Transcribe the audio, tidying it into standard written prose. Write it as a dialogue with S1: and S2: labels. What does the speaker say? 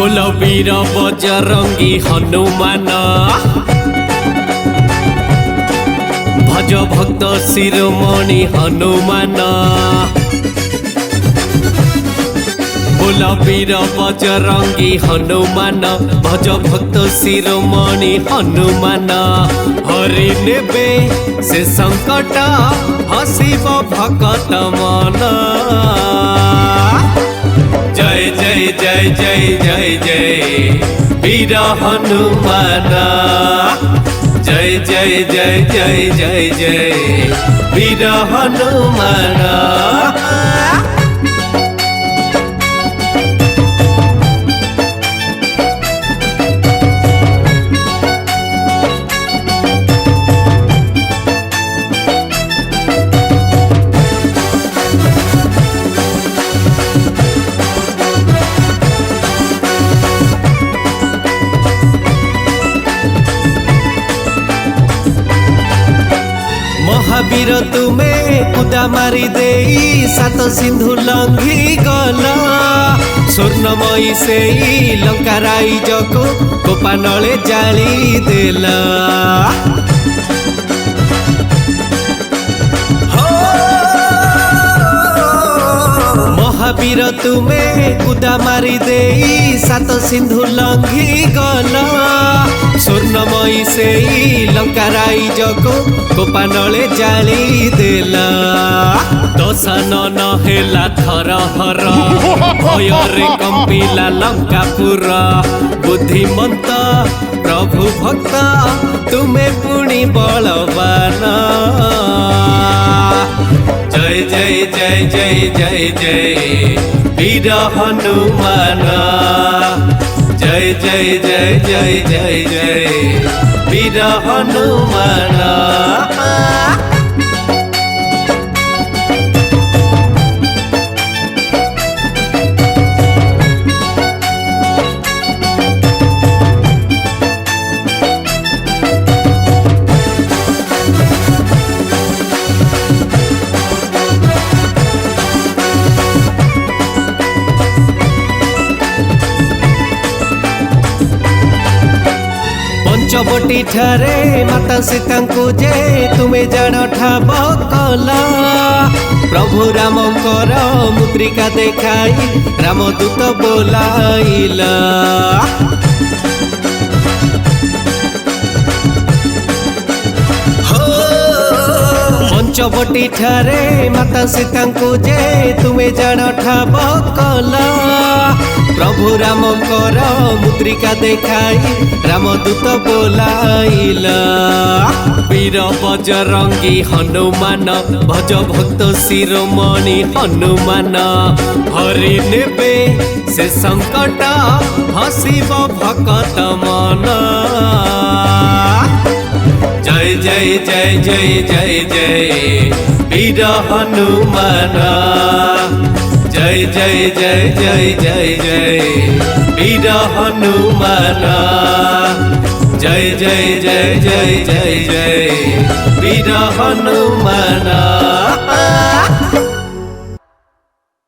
S1: बोल वीर बजरंगी हनुमान भज भक्त शिरोमणि हनुमान। बोल वीर बजरंगी हनुमान भज भक्त शिरोमणि हनुमान। हरि नेबे से संकट हसिब भक्त मन। जय जय जय जय जय जय वीर हनुमान। जय जय जय जय जय जय वीर हनुमान। महावीर तुमे कुदा मारी दे सात सिंधु लंघी गला। स्वर्णमयी से लंका राइज को कोपानले जाली देला। महावीर तुमे कुदा मारी दे सात सिंधु लंघी गला। स्वर्णमयी से लंका राइज को कोपानले जाली देला। दशानन हेला थर हर भୟରେ कंपिला लंकापुर। बुद्धिमंत प्रभु भक्त तुमे पुणी बलवान। जय जय जय जय जय जय वीर हनुमान। जय जय जय जय जय जय वीर हनुमान। पंचवटी ठारे माता सीता को जे तुमे जान ठाब कला। प्रभु रामकर मुद्रिका देखाई रामदूत बोलाइला। पंचवटी ठारे माता सीता को जे तुमे जान ठाब कला। प्रभु रामकर मुद्रिका देखाई रामदूत बोलाइला। वीर बजरंगी हनुमान भज भक्त शिरोमणि हनुमान। हरि नेबे से संकट हसिब भक्त मन। जय जय जय जय जय जय वीर हनुमान। जय जय जय जय जय जय वीर हनुमान। जय जय जय जय जय जय वीर हनुमान।